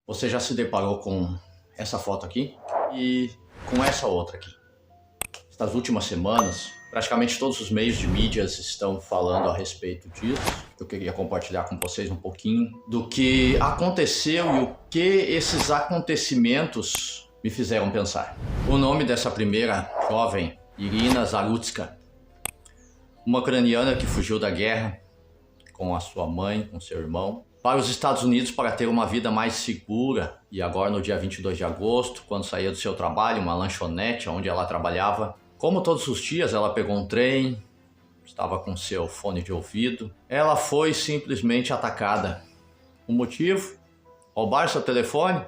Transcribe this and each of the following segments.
Você já se deparou com essa foto aqui e com essa outra aqui? Estas últimas semanas, praticamente todos os meios de mídias estão falando a respeito disso. Eu queria compartilhar com vocês um pouquinho do que aconteceu e o que esses acontecimentos me fizeram pensar. O nome dessa primeira jovem, Irina Zarutska, uma ucraniana que fugiu da guerra com a sua mãe, com seu irmão, para os Estados Unidos para ter uma vida mais segura. E agora, no dia 22 de agosto, quando saía do seu trabalho, uma lanchonete onde ela trabalhava, como todos os dias, ela pegou um trem, estava com seu fone de ouvido. Ela foi simplesmente atacada. O motivo? Roubar seu telefone?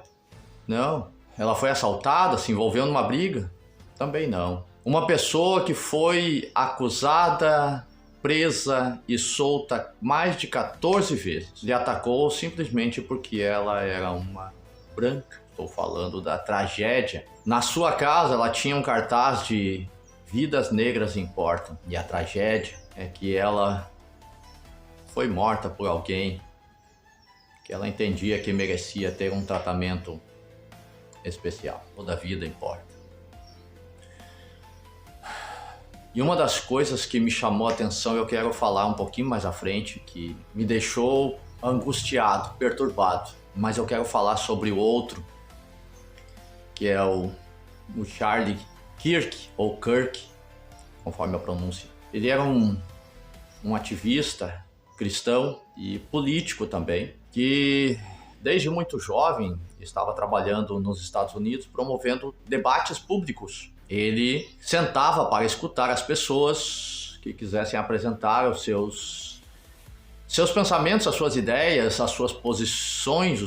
Não. Ela foi assaltada, se envolveu numa briga? Também não. Uma pessoa que foi acusada, presa e solta mais de 14 vezes, lhe atacou simplesmente porque ela era uma branca. Estou falando da tragédia. Na sua casa ela tinha um cartaz de "Vidas negras importam", e a tragédia é que ela foi morta por alguém que ela entendia que merecia ter um tratamento especial. Toda vida importa. E uma das coisas que me chamou a atenção, eu quero falar um pouquinho mais à frente, que me deixou angustiado, perturbado. Mas eu quero falar sobre o outro, que é o Charlie Kirk, ou Kirk, conforme a pronúncia. Ele era um ativista cristão e político também, que desde muito jovem estava trabalhando nos Estados Unidos promovendo debates públicos. Ele sentava para escutar as pessoas que quisessem apresentar os seus pensamentos, as suas ideias, as suas posições,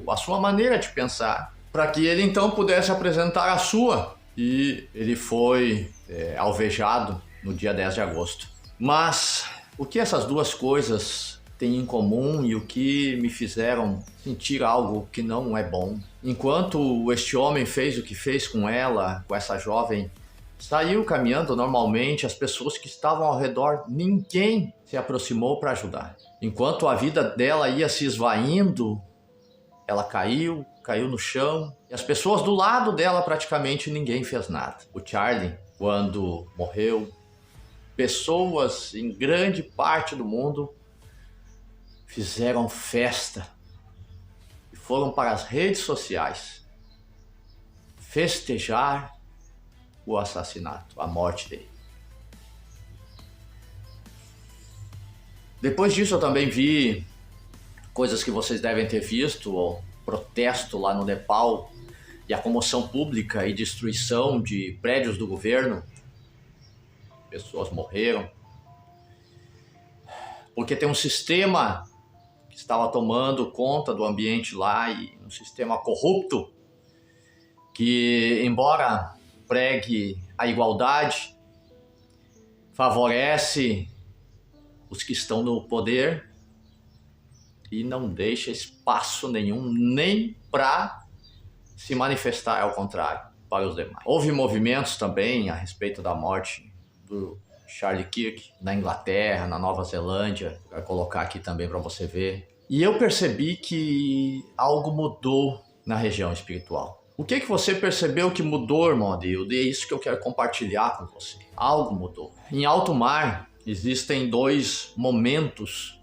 a sua maneira de pensar, para que ele então pudesse apresentar a sua. E ele foi alvejado no dia 10 de agosto. Mas o que essas duas coisas têm em comum e o que me fizeram sentir algo que não é bom? Enquanto este homem fez o que fez com ela, com essa jovem, saiu caminhando normalmente, as pessoas que estavam ao redor, ninguém se aproximou para ajudar. Enquanto a vida dela ia se esvaindo, ela caiu no chão, e as pessoas do lado dela praticamente ninguém fez nada. O Charlie, quando morreu, pessoas em grande parte do mundo fizeram festa e foram para as redes sociais festejar o assassinato, a morte dele. Depois disso eu também vi coisas que vocês devem ter visto, o protesto lá no Nepal e a comoção pública e destruição de prédios do governo. Pessoas morreram porque tem um sistema que estava tomando conta do ambiente lá, e um sistema corrupto que, embora pregue a igualdade, favorece os que estão no poder e não deixa espaço nenhum nem para se manifestar, ao contrário, para os demais. Houve movimentos também a respeito da morte do Charlie Kirk na Inglaterra, na Nova Zelândia. Vou colocar aqui também para você ver. E eu percebi que algo mudou na região espiritual. O que você percebeu que mudou, irmão Adildo? E é isso que eu quero compartilhar com você. Algo mudou. Em alto mar existem dois momentos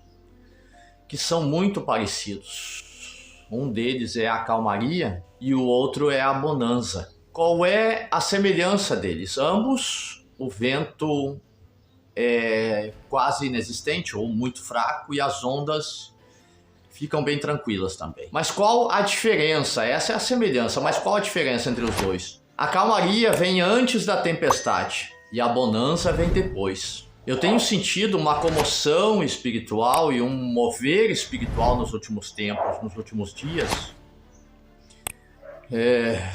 que são muito parecidos. Um deles é a calmaria e o outro é a bonança. Qual é a semelhança deles? Ambos, o vento é quase inexistente ou muito fraco e as ondas ficam bem tranquilas também. Mas qual a diferença? Essa é a semelhança, mas qual a diferença entre os dois? A calmaria vem antes da tempestade e a bonança vem depois. Eu tenho sentido uma comoção espiritual e um mover espiritual nos últimos tempos, nos últimos dias.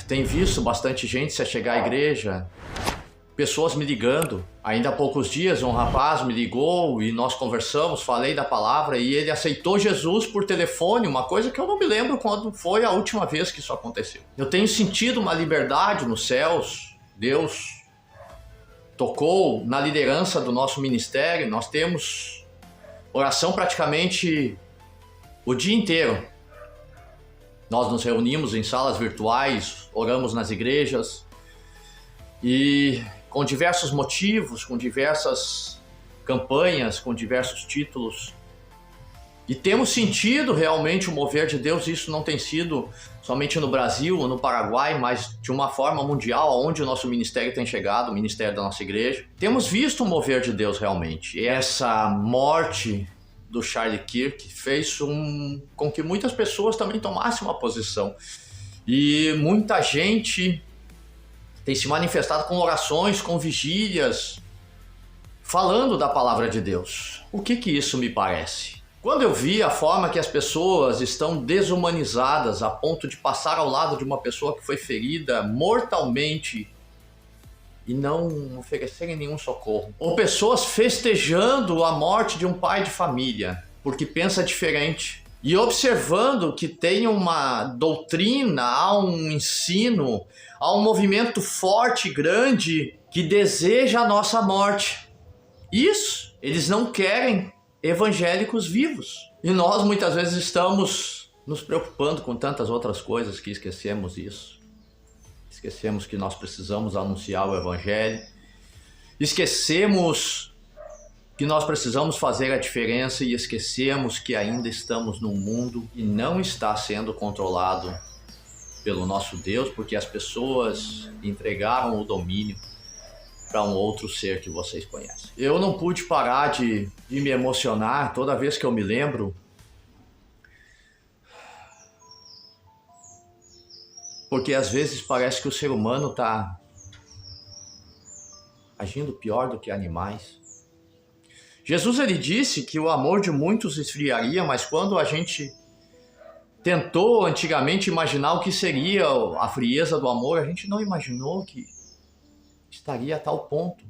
Tenho visto bastante gente se chegar à igreja, pessoas me ligando. Ainda há poucos dias um rapaz me ligou e nós conversamos, falei da palavra e ele aceitou Jesus por telefone, uma coisa que eu não me lembro quando foi a última vez que isso aconteceu. Eu tenho sentido uma liberdade nos céus. Deus tocou na liderança do nosso ministério. Nós temos oração praticamente o dia inteiro. Nós nos reunimos em salas virtuais, oramos nas igrejas e com diversos motivos, com diversas campanhas, com diversos títulos. E temos sentido realmente o mover de Deus. Isso não tem sido somente no Brasil ou no Paraguai, mas de uma forma mundial, onde o nosso ministério tem chegado, o ministério da nossa igreja. Temos visto o mover de Deus realmente. E essa morte do Charlie Kirk fez com que muitas pessoas também tomassem uma posição. E muita gente tem se manifestado com orações, com vigílias, falando da palavra de Deus. O que isso me parece? Quando eu vi a forma que as pessoas estão desumanizadas a ponto de passar ao lado de uma pessoa que foi ferida mortalmente e não oferecerem nenhum socorro, ou pessoas festejando a morte de um pai de família porque pensa diferente, e observando que tem uma doutrina, há um ensino, há um movimento forte, grande, que deseja a nossa morte. Isso, eles não querem evangélicos vivos. E nós muitas vezes estamos nos preocupando com tantas outras coisas que esquecemos isso. Esquecemos que nós precisamos anunciar o evangelho. Esquecemos que nós precisamos fazer a diferença e esquecemos que ainda estamos num mundo que não está sendo controlado pelo nosso Deus, porque as pessoas entregaram o domínio para um outro ser que vocês conhecem. Eu não pude parar de me emocionar toda vez que eu me lembro, porque às vezes parece que o ser humano está agindo pior do que animais. Jesus, ele disse que o amor de muitos esfriaria, mas quando a gente tentou antigamente imaginar o que seria a frieza do amor, a gente não imaginou que estaria a tal ponto.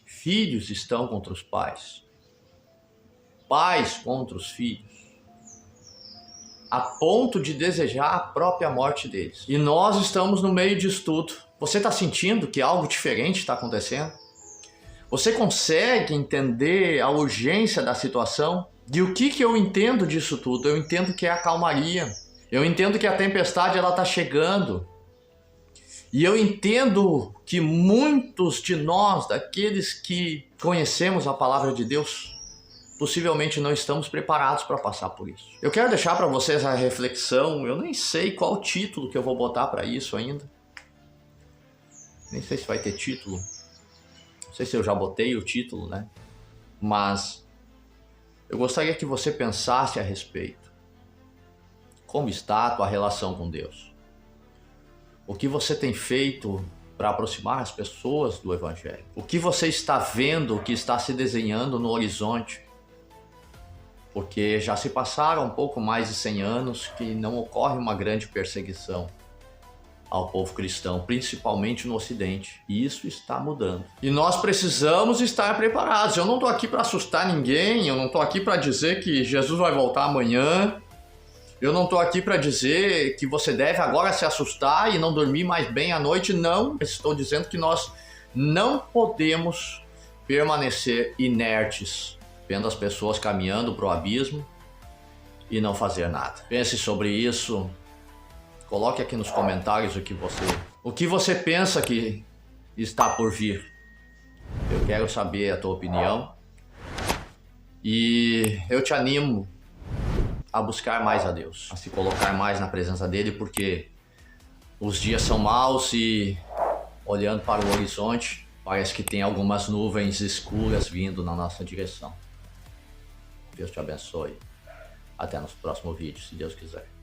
Filhos estão contra os pais, pais contra os filhos, a ponto de desejar a própria morte deles. E nós estamos no meio disso tudo. Você está sentindo que algo diferente está acontecendo? Você consegue entender a urgência da situação? E o que eu entendo disso tudo? Eu entendo que é a calmaria. Eu entendo que a tempestade ela está chegando. E eu entendo que muitos de nós, daqueles que conhecemos a palavra de Deus, possivelmente não estamos preparados para passar por isso. Eu quero deixar para vocês a reflexão. Eu nem sei qual título que eu vou botar para isso ainda. Nem sei se vai ter título. Não sei se eu já botei o título, né? Mas eu gostaria que você pensasse a respeito. Como está a tua relação com Deus? O que você tem feito para aproximar as pessoas do Evangelho? O que você está vendo, o que está se desenhando no horizonte? Porque já se passaram um pouco mais de 100 anos que não ocorre uma grande perseguição ao povo cristão, principalmente no Ocidente. E isso está mudando. E nós precisamos estar preparados. Eu não estou aqui para assustar ninguém, eu não estou aqui para dizer que Jesus vai voltar amanhã. Eu não estou aqui para dizer que você deve agora se assustar e não dormir mais bem à noite. Não, estou dizendo que nós não podemos permanecer inertes, vendo as pessoas caminhando para o abismo e não fazer nada. Pense sobre isso. Coloque aqui nos comentários o que você pensa que está por vir. Eu quero saber a tua opinião. E eu te animo a buscar mais a Deus, a se colocar mais na presença dele, porque os dias são maus e olhando para o horizonte, parece que tem algumas nuvens escuras vindo na nossa direção. Deus te abençoe. Até nos próximos vídeos, se Deus quiser.